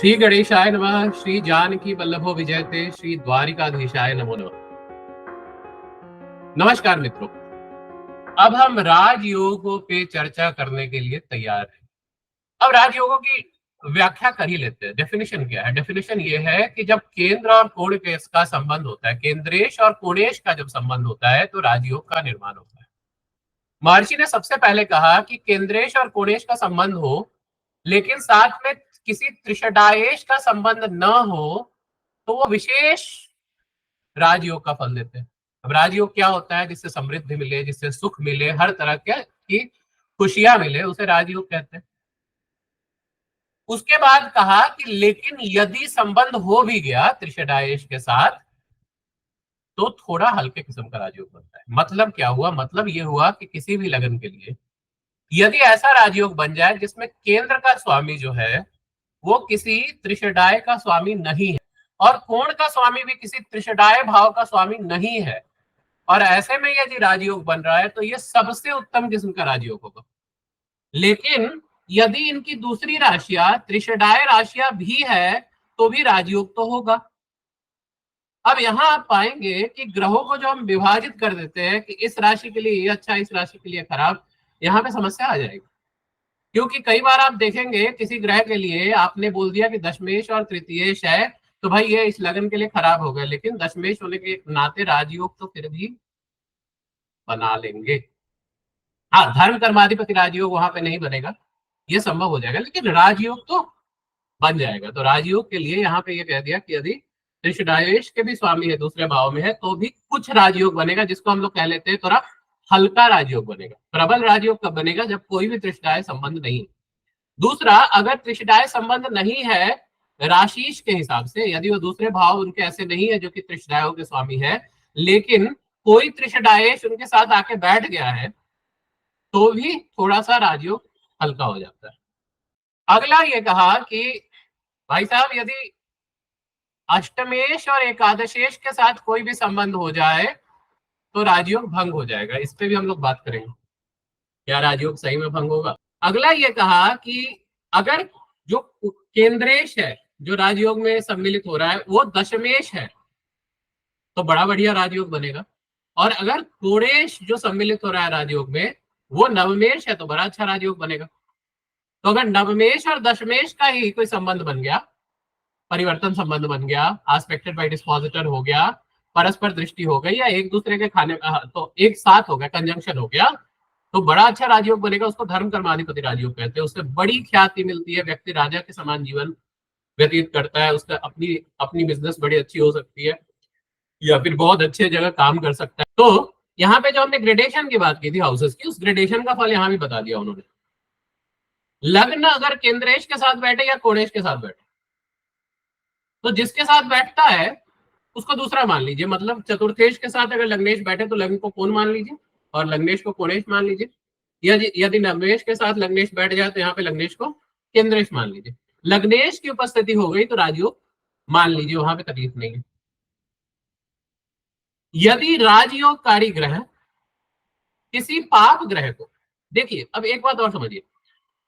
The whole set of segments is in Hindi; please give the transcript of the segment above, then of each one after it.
श्री गणेशाय नमः। श्री जानकी वल्लभो विजयते। श्री द्वारिकाधीशाय नमो नमः। नमस्कार मित्रों, अब हम राजयोगों पे चर्चा करने के लिए तैयार हैं। अब राजयोगों की व्याख्या कर ही लेते हैं। डेफिनेशन क्या है? डेफिनेशन ये है कि जब केंद्र और कोण के इसका संबंध होता है, केंद्रेश और कोणेश का जब संबंध होता है तो राजयोग का निर्माण होता है। महर्षि ने सबसे पहले कहा कि केंद्रेश और कोणेश का संबंध हो, लेकिन साथ में किसी त्रिषडायेश का संबंध न हो, तो वो विशेष राजयोग का फल देते हैं। अब राजयोग क्या होता है? जिससे समृद्धि मिले, जिससे सुख मिले, हर तरह की खुशियां मिले, उसे राजयोग कहते हैं। उसके बाद कहा कि लेकिन यदि संबंध हो भी गया त्रिषडायेश के साथ, तो थोड़ा हल्के किस्म का राजयोग बनता है। मतलब क्या हुआ? मतलब ये हुआ कि किसी भी लगन के लिए यदि ऐसा राजयोग बन जाए जिसमें केंद्र का स्वामी जो है वो किसी त्रिषडाय का स्वामी नहीं है और कोण का स्वामी भी किसी त्रिषडाय भाव का स्वामी नहीं है, और ऐसे में यदि राजयोग बन रहा है तो ये सबसे उत्तम किस्म का राजयोग होगा। लेकिन यदि इनकी दूसरी राशियां त्रिषडाय राशियां भी है तो भी राजयोग तो होगा। अब यहां आप पाएंगे कि ग्रहों को जो हम विभाजित कर देते हैं कि इस राशि के लिए ये अच्छा, इस राशि के लिए खराब, यहाँ पे समस्या आ जाएगी। क्योंकि कई बार आप देखेंगे किसी ग्रह के लिए आपने बोल दिया कि दशमेश और तृतीयेश है, तो भाई ये इस लगन के लिए खराब हो गया, लेकिन दशमेश होने के नाते राजयोग तो फिर भी बना लेंगे। हाँ, धर्म कर्माधिपति राजयोग वहां पे नहीं बनेगा, ये संभव हो जाएगा, लेकिन राजयोग तो बन जाएगा। तो राजयोग के लिए यहाँ पे ये कह दिया कि यदि ऋषडायेश के भी स्वामी है, दूसरे भाव में है, तो भी कुछ राजयोग बनेगा, जिसको हम लोग कह लेते हैं थोड़ा हल्का राजयोग बनेगा। प्रबल राजयोग कब बनेगा? जब कोई भी त्रिषडाय संबंध नहीं है। दूसरा, अगर त्रिषडाय संबंध नहीं है राशिश के हिसाब से, यदि वो दूसरे भाव उनके ऐसे नहीं है जो कि त्रिषडायों के स्वामी है, लेकिन कोई त्रिषडायेश उनके साथ आके बैठ गया है, तो भी थोड़ा सा राजयोग हल्का हो जाता है। अगला ये कहा कि भाई साहब, यदि अष्टमेश और एकादशेश के साथ कोई भी संबंध हो जाए तो राजयोग भंग हो जाएगा। इस पे भी हम लोग बात करेंगे, क्या राजयोग सही में भंग होगा। अगला ये कहा कि अगर जो केंद्रेश है जो राजयोग में सम्मिलित हो रहा है वो दशमेश है तो बड़ा बढ़िया राजयोग बनेगा, और अगर कोणेश जो सम्मिलित हो रहा है राजयोग में वो नवमेश है तो बड़ा अच्छा राजयोग बनेगा। तो अगर नवमेश और दशमेश का ही कोई संबंध बन गया, परिवर्तन संबंध बन गया, आस्पेक्टेड बाय डिस्पोजिटर हो गया, परस्पर दृष्टि हो गई, या एक दूसरे के खाने का तो एक साथ हो गया, कंजंक्शन हो गया, तो बड़ा अच्छा राजयोग बनेगा। उसको धर्म कर्माधिपति राजयोग कहते हैं। उससे बड़ी ख्याति मिलती है, व्यक्ति राजा के समान जीवन व्यतीत करता है, उसका अपनी अपनी बिजनेस बड़ी अच्छी हो सकती है, या फिर बहुत अच्छे जगह काम कर सकता है। तो यहाँ पे जो हमने ग्रेडेशन की बात की थी हाउसेस की, उस ग्रेडेशन का फल यहाँ भी बता दिया उन्होंने। लग्न अगर केंद्रेश के साथ बैठे या कोणेश के साथ बैठे, तो जिसके साथ बैठता है उसको दूसरा मान लीजिए। मतलब चतुर्थेश के साथ अगर लग्नेश बैठे तो लग्न को कोण मान लीजिए और लग्नेश को कोणेश मान लीजिए। यदि नवमेश के साथ लग्नेश बैठ जाए तो यहाँ पे लग्नेश को केंद्रेश मान लीजिए। लग्नेश की उपस्थिति हो गई तो राजयोग मान लीजिए, वहां पे तकलीफ नहीं है। यदि राजयोगकारी ग्रह किसी पाप ग्रह को, देखिए अब एक बात और समझिए,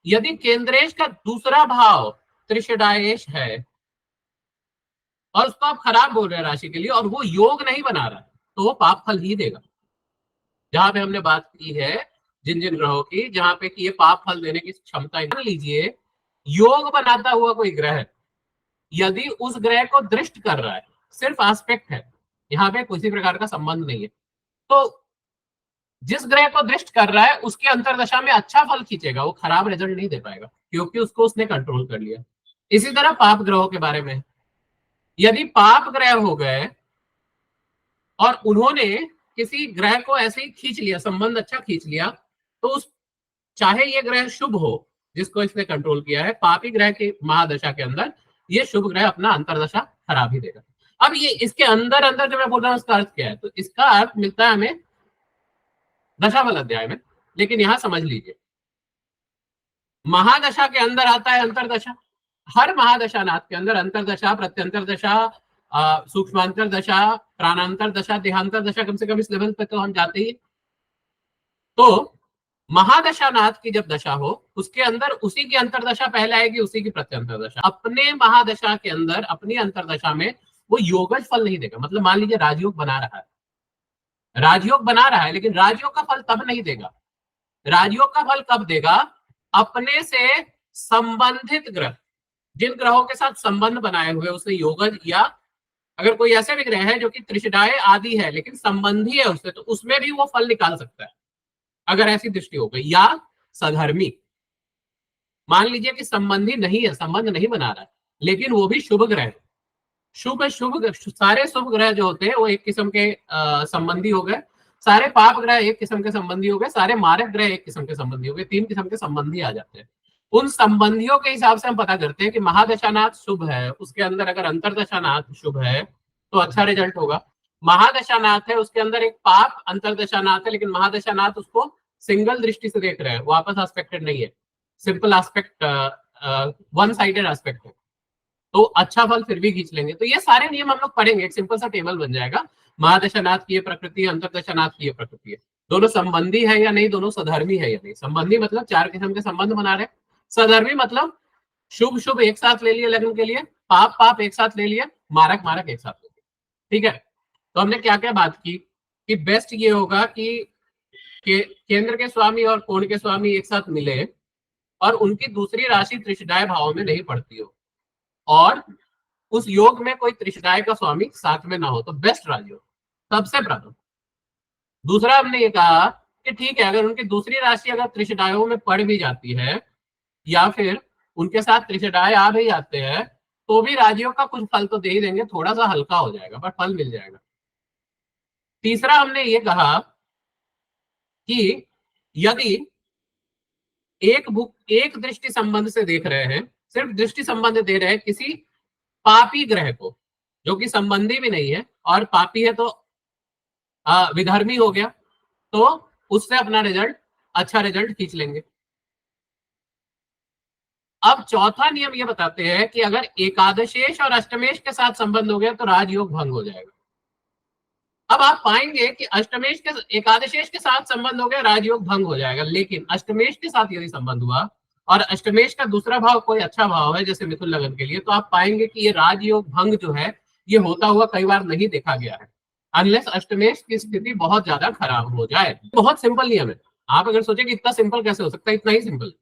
यदि केंद्रेश का दूसरा भाव त्रिषडायेश है और उसको आप खराब बोल रहे हैं राशि के लिए और वो योग नहीं बना रहा है, तो वो पाप फल ही देगा। जहां पे हमने बात की है जिन जिन ग्रहों की, जहां पे कि ये पाप फल देने की क्षमता, मान लीजिए योग बनाता हुआ कोई ग्रह यदि उस ग्रह को दृष्ट कर रहा है, सिर्फ एस्पेक्ट है, यहाँ पे किसी प्रकार का संबंध नहीं है, तो जिस ग्रह को दृष्ट कर रहा है उसकी अंतरदशा में अच्छा फल खींचेगा, वो खराब रिजल्ट नहीं दे पाएगा क्योंकि उसको उसने कंट्रोल कर लिया। इसी तरह पाप ग्रहों के बारे में, यदि पाप ग्रह हो गए और उन्होंने किसी ग्रह को ऐसे ही खींच लिया, संबंध अच्छा खींच लिया, तो उस चाहे ये ग्रह शुभ हो जिसको इसने कंट्रोल किया है, पापी ग्रह की महादशा के अंदर ये शुभ ग्रह अपना अंतरदशा खराब ही देगा। अब ये इसके अंदर अंदर जो मैं बोल रहा हूँ उसका अर्थ क्या है, तो इसका अर्थ मिलता है हमें दशाफल अध्याय में, लेकिन यहां समझ लीजिए महादशा के अंदर आता है अंतरदशा। हर महादशा नाथ के अंदर अंतरदशा, प्रत्यंतर दशा, सूक्ष्मांतर दशा, प्राणांतर दशा, देहांतर दशा, कम से कम इस लेवल पे तो हम जाते ही। तो महादशानाथ की जब दशा हो उसके अंदर उसी की अंतरदशा पहले आएगी, उसी की प्रत्यंतरदशा। अपने महादशा के अंदर अपनी अंतरदशा में वो योगज फल नहीं देगा। मतलब मान लीजिए राजयोग बना रहा है, राजयोग बना रहा है, लेकिन राजयोग का फल तब नहीं देगा। राजयोग का फल कब देगा? अपने से संबंधित ग्रह, जिन ग्रहों के साथ संबंध बनाए हुए उसने योगज, या अगर कोई ऐसे भी ग्रह है जो कि त्रिशदाय आदि है लेकिन संबंधी है उससे, तो उसमें भी वो फल निकाल सकता है अगर ऐसी दृष्टि हो गई। या सधर्मी, मान लीजिए कि संबंधी नहीं है, संबंध नहीं बना रहा है, लेकिन वो भी शुभ ग्रह है। शुभ शुभ सारे शुभ ग्रह जो होते हैं वो एक किस्म के संबंधी हो गए, सारे पाप ग्रह एक किस्म के संबंधी हो गए, सारे मारक ग्रह एक किस्म के संबंधी हो गए, तीन किस्म के संबंधी आ जाते हैं। उन संबंधियों के हिसाब से हम पता करते हैं कि महादशानाथ शुभ है, उसके अंदर अगर अंतरदशानाथ शुभ है तो अच्छा रिजल्ट होगा। महादशानाथ है उसके अंदर एक पाप अंतरदशानाथ है, लेकिन महादशानाथ उसको सिंगल दृष्टि से देख रहे हैं, वापस एस्पेक्टेड नहीं है, simple aspect, one sided aspect है, तो अच्छा फल फिर भी खींच लेंगे। तो ये सारे नियम हम लोग पढ़ेंगे, एक सिंपल सा टेबल बन जाएगा। महादशानाथ की ये प्रकृति है, अंतरदशानाथ की ये प्रकृति है, दोनों संबंधी है या नहीं, दोनों सधर्मी है या नहीं। संबंधी मतलब चार किस्म के संबंध बना रहे, सधर्मी मतलब शुभ शुभ एक साथ ले लिए लग्न के लिए, पाप पाप एक साथ ले लिए, मारक मारक एक साथ ले लिए। ठीक है, तो हमने क्या क्या बात की कि बेस्ट ये होगा कि केंद्र के स्वामी और कोण के स्वामी एक साथ मिले और उनकी दूसरी राशि त्रिशदाय भाव में नहीं पड़ती हो, और उस योग में कोई त्रिशदाय का स्वामी साथ में ना हो, तो बेस्ट राजयोग सबसे प्रथम। दूसरा हमने ये कहा कि ठीक है, अगर उनकी दूसरी राशि अगर त्रिशदायों में पड़ भी जाती है या फिर उनके साथ त्रिशदाय आ भी जाते हैं, तो भी राजयोग का कुछ फल तो दे ही देंगे, थोड़ा सा हल्का हो जाएगा पर फल मिल जाएगा। तीसरा हमने ये कहा कि यदि एक दृष्टि संबंध से देख रहे हैं, सिर्फ दृष्टि संबंध दे रहे हैं किसी पापी ग्रह को जो कि संबंधी भी नहीं है और पापी है, तो विधर्मी हो गया, तो उससे अपना रिजल्ट, अच्छा रिजल्ट खींच लेंगे। अब चौथा नियम ये बताते हैं कि अगर एकादशेश और अष्टमेश के साथ संबंध हो गया तो राजयोग भंग हो जाएगा। अब आप पाएंगे कि अष्टमेश के एकादशेश के साथ संबंध हो गया, राजयोग भंग हो जाएगा, लेकिन अष्टमेश के साथ यदि संबंध हुआ और अष्टमेश का दूसरा भाव कोई अच्छा भाव है जैसे मिथुन लगन के लिए, तो आप पाएंगे कि ये राजयोग भंग जो है ये होता हुआ कई बार नहीं देखा गया है, अनलेस अष्टमेश की स्थिति बहुत ज्यादा खराब हो जाए। बहुत सिंपल नियम है। आप अगर सोचे कि इतना सिंपल कैसे हो सकता है, इतना ही सिंपल।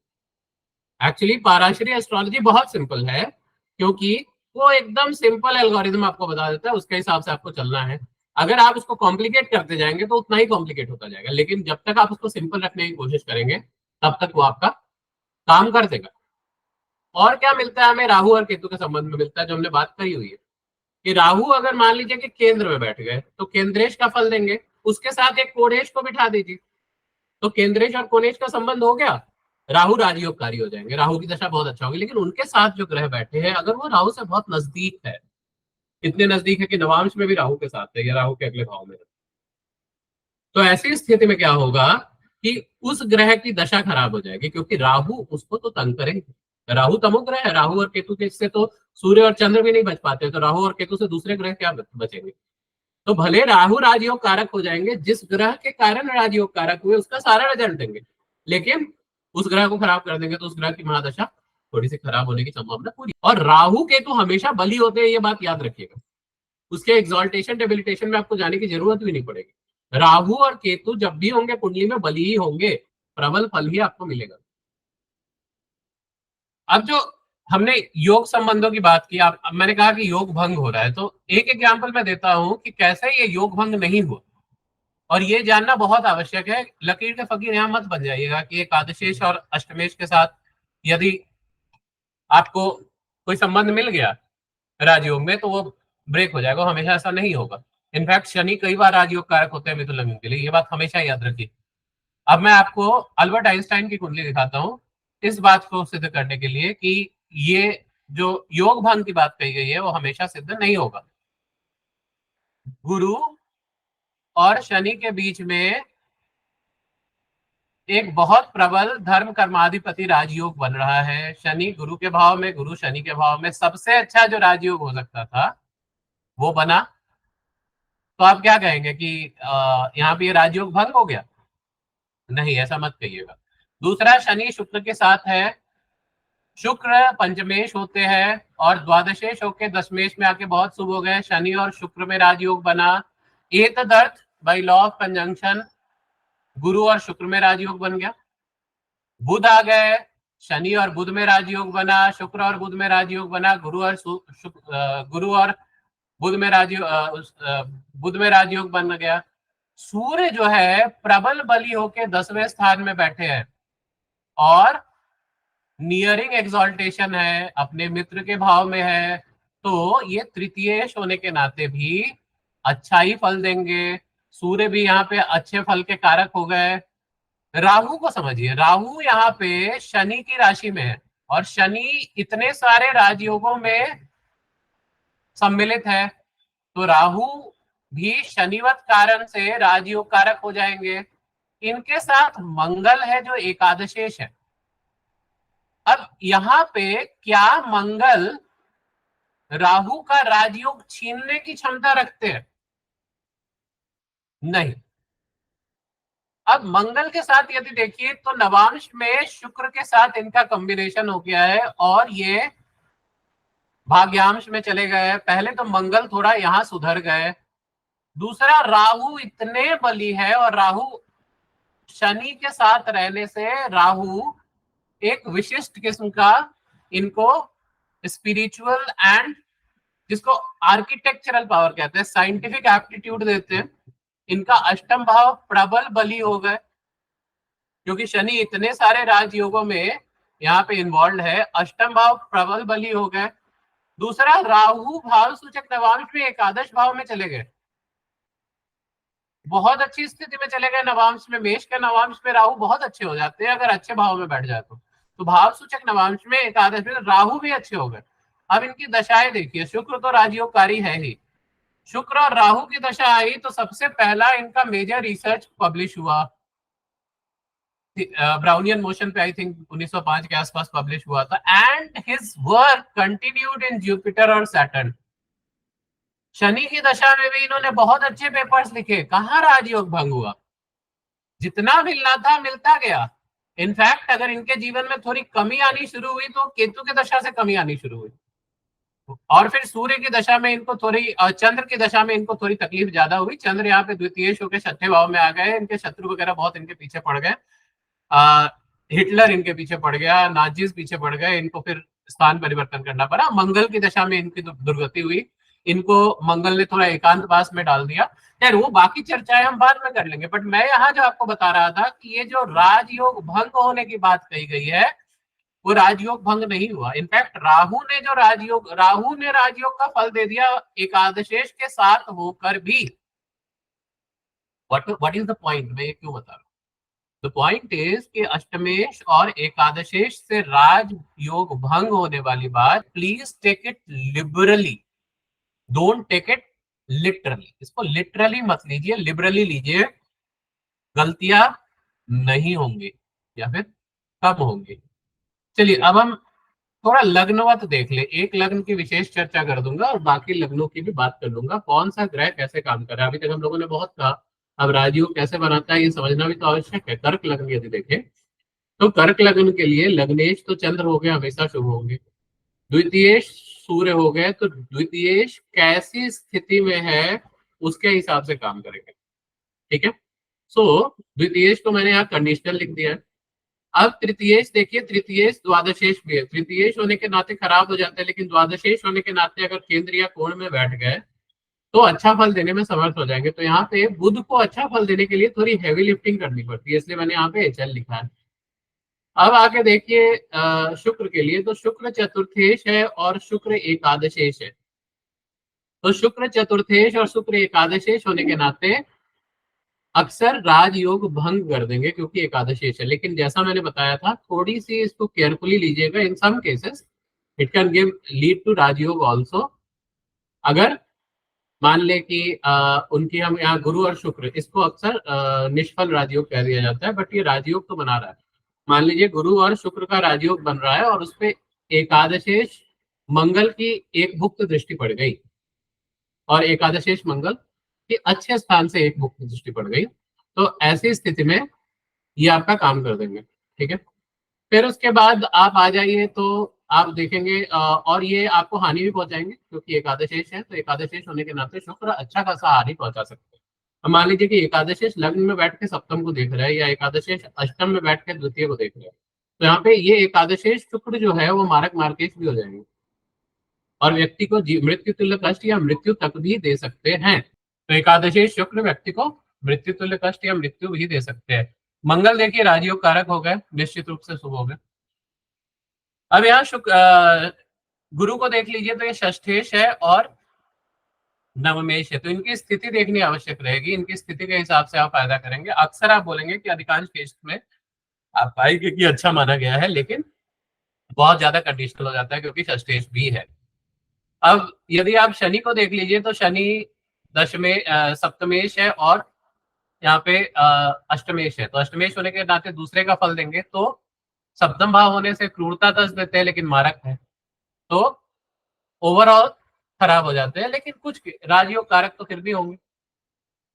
एक्चुअली पाराशरी एस्ट्रोलॉजी बहुत सिंपल है, क्योंकि वो एकदम सिंपल एल्गोरिथम आपको बता देता है, उसके हिसाब से आपको चलना है। अगर आप उसको कॉम्प्लिकेट करते जाएंगे तो उतना ही कॉम्प्लिकेट होता जाएगा, लेकिन जब तक आप उसको सिंपल रखने की कोशिश करेंगे तब तक वो आपका काम कर देगा। और क्या मिलता है हमें राहु और केतु के संबंध में? मिलता है जो हमने बात करी हुई है कि राहु अगर मान लीजिए कि केंद्र में बैठ गए तो केंद्रेश का फल देंगे, उसके साथ एक कोणेश को बिठा दीजिए, तो केंद्रेश और कोणेश का संबंध हो गया, राहु राजयोगकारी हो जाएंगे, राहु की दशा बहुत अच्छा होगी। लेकिन उनके साथ जो ग्रह बैठे हैं अगर वो राहु से बहुत नजदीक है, इतने नजदीक है कि नवांश में भी राहु के साथ है या राहु के अगले भाव में है, तो ऐसी स्थिति में क्या होगा कि उस ग्रह की दशा खराब हो जाएगी, क्योंकि राहु उसको तो तंग करेंगे। राहु तमोग्रह है, राहु और केतु के से तो सूर्य और चंद्र भी नहीं बच पाते, तो राहु और केतु से दूसरे ग्रह क्या बचेंगे? तो भले राहु राजयोग कारक हो जाएंगे, जिस ग्रह के कारण राजयोग कारक हुए उसका सारा रिजल्ट देंगे, लेकिन उस ग्रह को खराब कर देंगे तो उस ग्रह की महादशा थोड़ी सी खराब होने की संभावना पूरी। और राहु केतु हमेशा बली होते हैं, ये बात याद रखिएगा। उसके एक्सॉल्टेशन डेबिलिटेशन में आपको जाने की जरूरत भी नहीं पड़ेगी। राहु और केतु जब भी होंगे कुंडली में बली ही होंगे, प्रबल फल ही आपको मिलेगा। अब जो हमने योग संबंधों की बात की, आप मैंने कहा कि योग भंग हो रहा है, तो एक एग्जांपल मैं देता हूं कि कैसे ये योग भंग नहीं हुआ, और ये जानना बहुत आवश्यक है। लकीर के फकीर यहां मत बन जाइएगा कि एकादशेश और अष्टमेश के साथ यदि आपको कोई संबंध मिल गया राजयोग में तो वो ब्रेक हो जाएगा, हमेशा ऐसा नहीं होगा। इनफैक्ट शनि कई बार राजयोग कारक होते हैं मिथुन लग्न के लिए, ये बात हमेशा याद रखिए। अब मैं आपको अल्बर्ट आइंस्टाइन की कुंडली दिखाता हूँ इस बात को सिद्ध करने के लिए कि ये जो योग भंग की बात कही गई है वो हमेशा सिद्ध नहीं होगा। गुरु और शनि के बीच में एक बहुत प्रबल धर्म कर्माधिपति राजयोग बन रहा है, शनि गुरु के भाव में, गुरु शनि के भाव में, सबसे अच्छा जो राजयोग हो सकता था वो बना। तो आप क्या कहेंगे कि यहाँ पे ये राजयोग भंग हो गया? नहीं, ऐसा मत कहिएगा। दूसरा, शनि शुक्र के साथ है, शुक्र पंचमेश होते हैं और द्वादशेश होके दशमेश में आके बहुत शुभ हो गए। शनि और शुक्र में राजयोग बना। एतदर्थ बाय लॉ ऑफ कंजंक्शन गुरु और शुक्र में राजयोग बन गया। बुध आ गए, शनि और बुध में राजयोग बना, शुक्र और बुध में राजयोग बना, गुरु और बुध में बुध में राजयोग बन गया। सूर्य जो है प्रबल बली होके 10वें स्थान में बैठे हैं और नियरिंग एक्सॉल्टेशन है, अपने मित्र के भाव में है, तो ये तृतीयेश होने के नाते भी अच्छा ही फल देंगे। सूर्य भी यहाँ पे अच्छे फल के कारक हो गए। राहु को समझिए, राहु यहाँ पे शनि की राशि में है और शनि इतने सारे राजयोगों में सम्मिलित है, तो राहु भी शनिवत कारण से राजयोग कारक हो जाएंगे। इनके साथ मंगल है जो एकादशेश है। अब यहाँ पे क्या मंगल राहु का राजयोग छीनने की क्षमता रखते हैं? नहीं। अब मंगल के साथ यदि देखिए तो नवांश में शुक्र के साथ इनका कॉम्बिनेशन हो गया है और ये भाग्यांश में चले गए। पहले तो मंगल थोड़ा यहां सुधर गए। दूसरा, राहु इतने बली है और राहु शनि के साथ रहने से राहु एक विशिष्ट किस्म का इनको स्पिरिचुअल एंड जिसको आर्किटेक्चरल पावर कहते हैं, साइंटिफिक एप्टीट्यूड देते हैं। इनका अष्टम भाव प्रबल बली हो गए क्योंकि शनि इतने सारे राजयोगों में यहाँ पे इन्वॉल्व है। अष्टम भाव प्रबल बली हो गए। दूसरा, राहु भाव सूचक नवांश में एकादश भाव में चले गए, बहुत अच्छी स्थिति में चले गए नवांश में। मेष के नवांश में राहु बहुत अच्छे हो जाते हैं अगर अच्छे भाव में बैठ जाए तो भाव सूचक नवांश में एकादश में राहु भी अच्छे हो गए। अब इनकी दशाएं देखिए, शुक्र तो राजयोगकारी है ही, शुक्र और राहु की दशा आई तो सबसे पहला इनका मेजर रिसर्च पब्लिश हुआ, ब्राउनियन मोशन पे, आई थिंक 1905 के आसपास पब्लिश हुआ था। And his work continued in Jupiter और सैटर्न। शनि की दशा में भी इन्होंने बहुत अच्छे पेपर्स लिखे। कहाँ राजयोग भंग हुआ? जितना मिलना था मिलता गया। इनफैक्ट अगर इनके जीवन में थोड़ी कमी आनी शुरू हुई तो केतु की दशा से कमी आनी शुरू हुई और फिर सूर्य की दशा में इनको थोड़ी, चंद्र की दशा में इनको थोड़ी तकलीफ ज्यादा हुई। चंद्र यहाँ पे द्वितीय होकर छठे भाव में आ गए, इनके शत्रु वगैरह बहुत इनके पीछे पड़ गए। हिटलर इनके पीछे पड़ गया, नाजीज पीछे पड़ गए, इनको फिर स्थान परिवर्तन करना पड़ा। मंगल की दशा में इनकी दुर्गति हुई, इनको मंगल ने थोड़ा एकांतवास में डाल दिया। खैर वो बाकी चर्चाएं हम बाद में कर लेंगे, बट मैं यहाँ जो आपको बता रहा था कि ये जो राजयोग भंग होने की बात कही गई है वो राजयोग भंग नहीं हुआ। इनफैक्ट राहु ने राजयोग का फल दे दिया एकादशेश के साथ होकर भी। व्हाट इज द पॉइंट, मैं ये क्यों बता रहा हूँ? द पॉइंट इज कि अष्टमेश और एकादशेश से राजयोग भंग होने वाली बात, please take it liberally, don't take it literally. इसको लिटरली मत लीजिए, लिबरली लीजिए। गलतियां नहीं होंगी या फिर कम होंगी। चलिए अब हम थोड़ा लग्नवत देख ले। एक लग्न की विशेष चर्चा कर दूंगा और बाकी लग्नों की भी बात कर लूंगा, कौन सा ग्रह कैसे काम कर रहा है। अभी तक हम लोगों ने बहुत कहा, अब राजयोग कैसे बनाता है ये समझना भी तो आवश्यक है। कर्क लग्न यदि देखें तो कर्क लग्न के लिए लग्नेश तो चंद्र हो गए, हमेशा शुभ होंगे। द्वितीय सूर्य हो गए, तो द्वितीय कैसी स्थिति में है उसके हिसाब से काम करेंगे, ठीक है। सो द्वितीय को मैंने यहाँ कंडीशनल लिख दिया है। अब तृतीयेश देखिए, तृतीयेश द्वादशेश भी है। तृतीयेश होने के नाते खराब हो जाते हैं, लेकिन द्वादशेश होने के नाते अगर केंद्र या कोण में बैठ गए तो अच्छा फल देने में समर्थ हो जाएंगे। तो यहाँ पे बुध को अच्छा फल देने के लिए थोड़ी हैवी लिफ्टिंग करनी पड़ती है, इसलिए मैंने यहाँ पे HL लिखा है। अब आगे देखिए शुक्र के लिए, तो शुक्र चतुर्थेश है और शुक्र एकादशेश है। तो शुक्र चतुर्थेश और शुक्र एकादशेश होने के नाते अक्सर राजयोग भंग कर देंगे क्योंकि एकादशेश है। लेकिन जैसा मैंने बताया था, थोड़ी सी इसको केयरफुली लीजिएगा। In some cases it can give lead to Rajyoga also. अगर मान ले कि उनकी, हम यहाँ गुरु और शुक्र, इसको अक्सर निष्फल राजयोग कह दिया जाता है, बट ये राजयोग तो बना रहा है। मान लीजिए गुरु और शुक्र का राजयोग बन रहा है और उसपे एकादशेश मंगल की एक भुक्त दृष्टि पड़ गई और एकादशेश मंगल कि अच्छे स्थान से एक मुक्त दृष्टि पड़ गई, तो ऐसी स्थिति में ये आपका काम कर देंगे, ठीक है। फिर उसके बाद आप आ जाइए तो आप देखेंगे और ये आपको हानि भी पहुंचाएंगे क्योंकि एकादशेष है, तो एकादशेष होने के नाते शुक्र अच्छा खासा हानि पहुंचा सकते हैं। अब मान लीजिए कि एकादशेष लग्न में बैठ के सप्तम को देख रहा है या एकादशेष अष्टम में बैठ के द्वितीय को देख रहा है, तो यहाँ पे ये एकादशेष शुक्र जो है वो मारक मार्केश भी हो जाएंगे और व्यक्ति को मृत्यु तुल्य कष्ट या मृत्यु तक भी दे सकते हैं। तो एकादशेष शुक्र व्यक्ति को मृत्यु तुल्य कष्ट या मृत्यु भी दे सकते हैं। मंगल देखिए राजयोग कारक हो गए, निश्चित रूप से शुभ हो गए। अब यहाँ गुरु को देख लीजिए तो ये षष्ठेश है और नवमेश है, तो इनकी स्थिति देखनी आवश्यक रहेगी। इनकी स्थिति के हिसाब से आप फायदा करेंगे। अक्सर आप बोलेंगे कि अधिकांश केस में आप पाएंगे कि अच्छा माना गया है, लेकिन बहुत ज्यादा कंडीशनल हो जाता है क्योंकि षष्ठेश भी है। अब यदि आप शनि को देख लीजिए तो शनि सप्तमेश है और यहाँ पे अष्टमेश है, तो अष्टमेश होने के नाते दूसरे का फल देंगे, तो सप्तम भाव होने से क्रूरता दस देते हैं लेकिन मारक है, तो ओवरऑल खराब हो जाते हैं। लेकिन कुछ राजयोग कारक तो फिर भी होंगे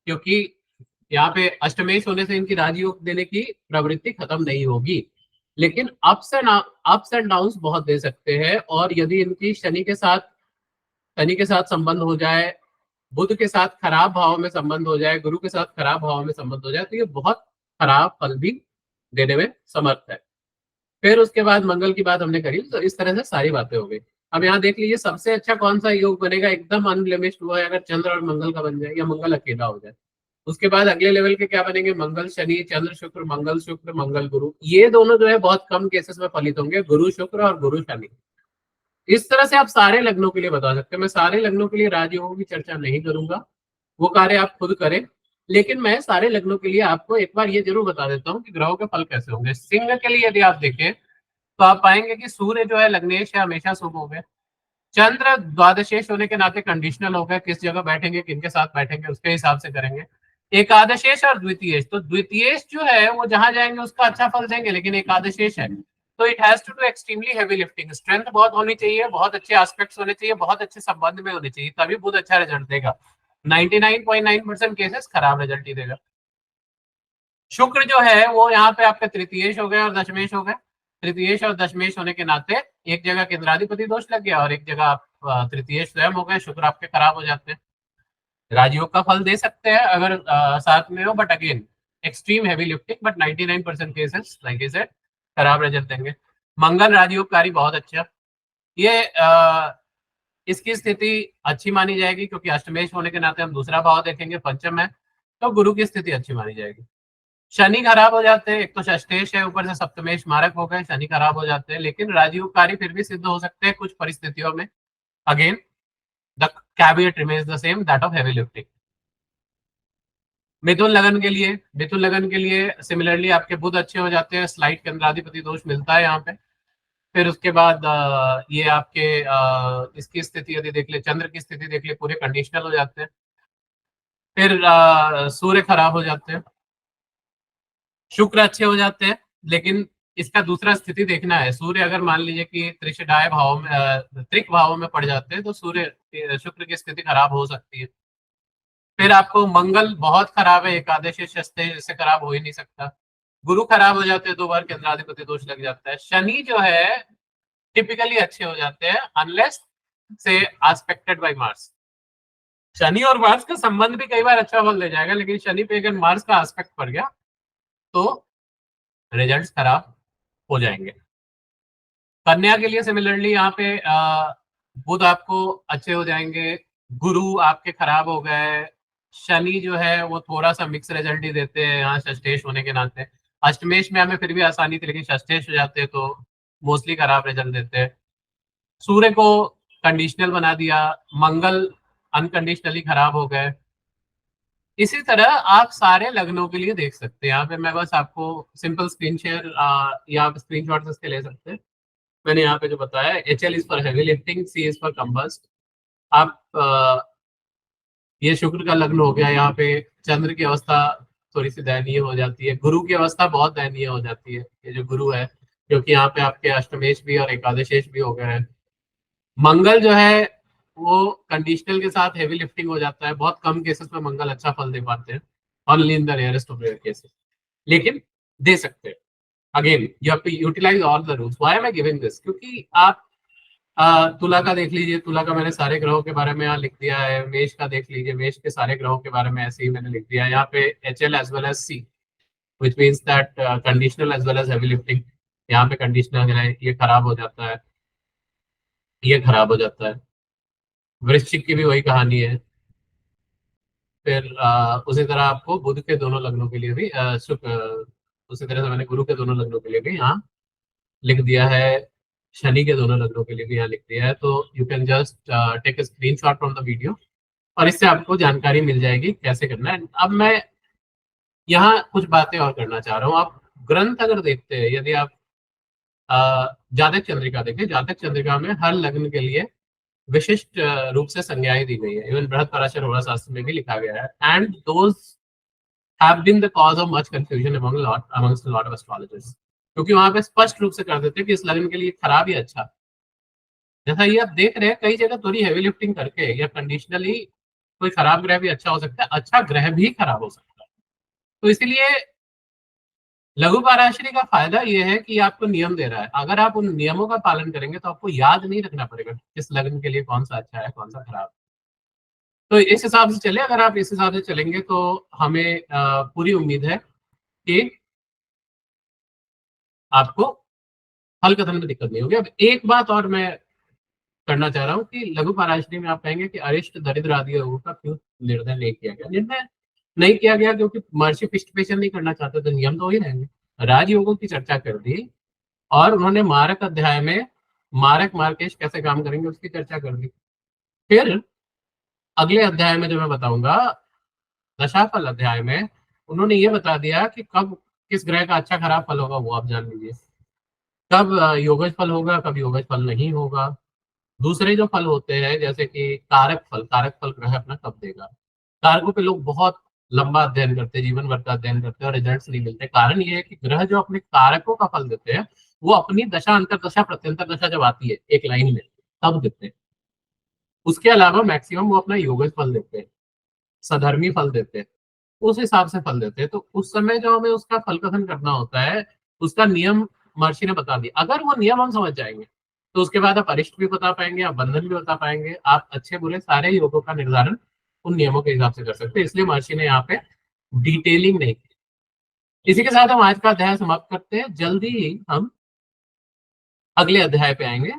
क्योंकि यहाँ पे अष्टमेश होने से इनकी राजयोग देने की प्रवृत्ति खत्म नहीं होगी, लेकिन अप्स एंड डाउन्स बहुत दे सकते हैं। और यदि इनकी शनि के साथ संबंध हो जाए, बुध के साथ खराब भाव में संबंध हो जाए, गुरु के साथ खराब भाव में संबंध हो जाए, तो ये बहुत खराब फल भी देने में समर्थ है। फिर उसके बाद मंगल की बात हमने करी, तो इस तरह से सारी बातें हो गई। अब यहाँ देख लीजिए सबसे अच्छा कौन सा योग बनेगा, एकदम अनब्लेमिश्ड हुआ है अगर चंद्र और मंगल का बन जाए या मंगल अकेला हो जाए। उसके बाद अगले लेवल के क्या बनेंगे, मंगल शनि, चंद्र शुक्र मंगल गुरु। ये दोनों जो है बहुत कम केसेस में फलित होंगे, गुरु शुक्र और गुरु शनि। इस तरह से आप सारे लग्नों के लिए बता सकते हैं। मैं सारे लग्नों के लिए राजयोगों की चर्चा नहीं करूंगा, वो कार्य आप खुद करें, लेकिन मैं सारे लग्नों के लिए आपको एक बार ये जरूर बता देता हूँ कि ग्रहों के फल कैसे होंगे। सिंह के लिए यदि आप देखें तो आप पाएंगे कि सूर्य जो है लग्नेश है, हमेशा शुभ हो गए। चंद्र द्वादशेष होने के नाते कंडीशनल हो गए, किस जगह बैठेंगे किनके साथ बैठेंगे उसके हिसाब से करेंगे। एकादशेष और द्वितीयेश, तो द्वितीयेश जो है वो जहां जाएंगे उसका अच्छा फल देंगे, लेकिन एकादशेष है तो it has to do extremely heavy lifting, strength बहुत होनी चाहिए, बहुत अच्छे एस्पेक्ट्स होने चाहिए, बहुत अच्छे संबंध में होने चाहिए, तभी बहुत अच्छा रिजल्ट देगा। 99.9% केसेस खराब रिजल्ट ही देगा। शुक्र जो है वो यहाँ पे आपके तृतीयेश हो गए और दशमेश हो गए। तृतीयेश और दशमेश होने के नाते एक जगह केंद्राधिपति दोष लग गया और एक जगह आप तृतीयेश स्वयं हो गए, शुक्र आपके खराब हो जाते हैं। राजयोग का फल दे सकते हैं अगर साथ में हो, but again extreme heavy lifting, but 99% cases like I said खराब रिजल्ट देंगे। मंगल राजयोगकारी बहुत अच्छा, ये इसकी स्थिति अच्छी मानी जाएगी क्योंकि अष्टमेश होने के नाते हम दूसरा भाव देखेंगे, पंचम है, तो गुरु की स्थिति अच्छी मानी जाएगी। शनि खराब हो जाते हैं, एक तो षष्ठेश है ऊपर से सप्तमेश मारक हो गए, शनि खराब हो जाते हैं, लेकिन राजयोगकारी फिर भी सिद्ध हो सकते हैं कुछ परिस्थितियों में। Again the caveat remains the same, that of heavy lifting. मिथुन लगन के लिए सिमिलरली आपके बुध अच्छे हो जाते हैं, स्लाइट केंद्राधिपति दोष मिलता है यहाँ पे। फिर उसके बाद ये आपके इसकी स्थिति यदि देख ले, चंद्र की स्थिति देख ले, पूरे कंडीशनल हो जाते हैं। फिर सूर्य खराब हो जाते हैं, शुक्र अच्छे हो जाते हैं, लेकिन इसका दूसरा स्थिति देखना है। सूर्य अगर मान लीजिए कि त्रिशडाय भाव में त्रिक भाव में पड़ जाते हैं तो सूर्य शुक्र की स्थिति खराब हो सकती है। फिर आपको मंगल बहुत खराब है, एकादशी शस्त्र से खराब हो ही नहीं सकता। गुरु खराब हो जाते हैं, 2 बार केंद्राधिपति दोष लग जाता है। शनि जो है टिपिकली अच्छे हो जाते हैं अनलेस से एस्पेक्टेड बाय मार्स। शनि और मार्स का संबंध भी कई बार अच्छा फल दे जाएगा, लेकिन शनि पे अगर मार्स का एस्पेक्ट पड़ गया तो रिजल्ट्स खराब हो जाएंगे। कन्या के लिए सिमिलरली यहाँ पे बुध आपको अच्छे हो जाएंगे, गुरु आपके खराब हो गए, शनि जो है वो थोड़ा सा मिक्स रिजल्ट ही देते हैं यहाँ षष्ठेश होने के नाते। अष्टमेश में हमें फिर भी आसानी थी, लेकिन षष्ठेश हो जाते हैं तो मोस्टली खराब रिजल्ट देते हैं। सूर्य को कंडीशनल बना दिया, मंगल अनकंडीशनली खराब हो गए। इसी तरह आप सारे लग्नों के लिए देख सकते हैं। यहाँ पे मैं बस आपको सिंपल स्क्रीन शेयर या आप स्क्रीन शॉट इसके ले सकते हैं। मैंने यहाँ पे जो बताया, HL is for heavy lifting, C is for combust. आप ये शुक्र का लग्न हो गया, यहाँ पे चंद्र की अवस्था थोड़ी सी दयनीय हो जाती है, गुरु की अवस्था बहुत दयनीय हो जाती है। ये जो गुरु है, क्योंकि यहाँ पे आपके अष्टमेश भी और एकादशेश भी हो गए हैं। मंगल जो है वो कंडीशनल के साथ हेवी लिफ्टिंग हो जाता है, बहुत कम केसेस में मंगल अच्छा फल दे पाते हैं, only in the rarest of rare cases. लेकिन दे सकते हैं। Again you have to utilize all the rules. Why am I giving this? क्योंकि आप तुला का देख लीजिए, तुला का मैंने सारे ग्रहों के बारे में यहाँ लिख दिया है। मेष का देख लीजिए, मेष के सारे ग्रहों के बारे में ऐसे ही मैंने लिख दिया है। यहाँ पे H L as well as C, which means that conditional as well as heavy lifting. यहाँ पे कंडीशनल है, ये खराब हो जाता है, ये खराब हो जाता है। वृश्चिक की भी वही कहानी है। फिर उसी तरह आपको बुध के दोनों लग्नों के लिए भी उसी तरह से मैंने गुरु के दोनों लग्नों के लिए भी यहाँ लिख दिया है। शनि के दोनों लग्नों के लिए भी यहाँ लिख दिया है। तो you can just take a screenshot from the video और इससे आपको जानकारी मिल जाएगी कैसे करना है। अब मैं यहाँ कुछ बातें और करना चाह रहा हूँ। आप ग्रंथ अगर देखते हैं, यदि आप जातक चंद्रिका देखें, जातक चंद्रिका में हर लग्न के लिए विशिष्ट रूप से संज्ञाएं दी गई है। इवन बृहद पराशर होरा शास्त्र में भी लिखा गया है। And those have been the cause of much confusion amongst lot of astrologers, क्योंकि वहां पे स्पष्ट रूप से कर देते हैं कि इस लग्न के लिए खराब या अच्छा। जैसा ये आप देख रहे हैं, कई जगह थोड़ी हैवी लिफ्टिंग करके या कंडीशनली कोई खराब ग्रह भी अच्छा हो सकता है, अच्छा ग्रह भी खराब हो सकता है। तो इसीलिए लघु पराशरी का फायदा ये है कि आपको नियम दे रहा है। अगर आप उन नियमों का पालन करेंगे तो आपको याद नहीं रखना पड़ेगा किस लग्न के लिए कौन सा अच्छा है कौन सा खराब। तो इस हिसाब से चले, अगर आप इस हिसाब से चलेंगे तो हमें पूरी उम्मीद है कि आपको हल कथन में दिक्कत नहीं होगी। अब एक बात और मैं करना चाह रहा हूँ कि लघु पराशरी में आप कहेंगे कि अरिष्ट दरिद्र आदि योगों का क्यों निर्णय नहीं किया गया? निर्णय नहीं किया गया क्योंकि महर्षि पिष्टपेशन नहीं करना चाहते, तो नियम तो वही रहेंगे। राजयोगों की चर्चा कर दी और उन्होंने मारक अध्याय में मारक मार्केश कैसे काम करेंगे उसकी चर्चा कर दी। फिर अगले अध्याय में जो मैं बताऊंगा, दशाफल अध्याय में, उन्होंने ये बता दिया कि कब किस ग्रह का अच्छा खराब फल होगा, वो आप जान लीजिए। कब योगज फल होगा, कब योगज फल नहीं होगा। दूसरे जो फल होते हैं जैसे कि कारक फल ग्रह अपना कब देगा। कारकों पे लोग बहुत लंबा अध्ययन करते हैं, जीवन भर का अध्ययन करते हैं और रिजल्ट्स नहीं मिलते। कारण ये है कि ग्रह जो अपने कारकों का फल देते हैं वो अपनी दशा अंतर दशा प्रत्यंतर दशा जब आती है एक लाइन में तब देते हैं। उसके अलावा मैक्सिमम वो अपना योगज फल देते हैं, सधर्मी फल देते हैं, उस हिसाब से फल देते हैं। तो उस समय जो हमें उसका फल कथन करना होता है, उसका नियम महर्षि ने बता दिया। अगर वो नियम हम समझ जाएंगे तो उसके बाद आप अरिष्ट भी बता पाएंगे, आप बंधन भी बता पाएंगे, आप अच्छे बुरे सारे योगों का निर्धारण उन नियमों के हिसाब से कर सकते हैं। इसलिए महर्षि ने यहाँ पे डिटेलिंग नहीं की। इसी के साथ हम आज का अध्याय समाप्त करते हैं। जल्दी ही हम अगले अध्याय पे आएंगे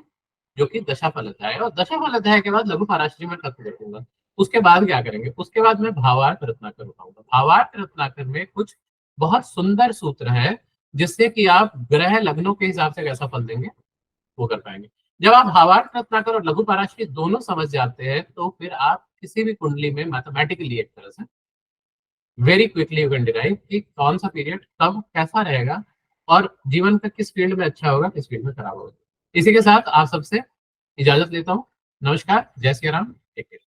जो कि दशाफल अध्याय है। और दशाफल अध्याय के बाद लघु पराशरी में तत्व देखूंगा। उसके बाद क्या करेंगे, उसके बाद मैं भावार्थ रत्नाकर उठाऊंगा। भावार्थ रत्नाकर में कुछ बहुत सुंदर सूत्र है जिससे कि आप ग्रह लग्नों के हिसाब से कैसा फल देंगे वो कर पाएंगे। जब आप भावार्थ रत्नाकर और लघु पराशरी दोनों समझ जाते हैं तो फिर आप किसी भी कुंडली में मैथमेटिकली एक तरह से very quickly you can derive कि कौन सा पीरियड कब कैसा रहेगा और जीवन का किस फील्ड में अच्छा होगा किस फील्ड में खराब होगा। इसी के साथ आप सबसे इजाजत लेता हूँ। नमस्कार, जय श्री राम, टेक केयर।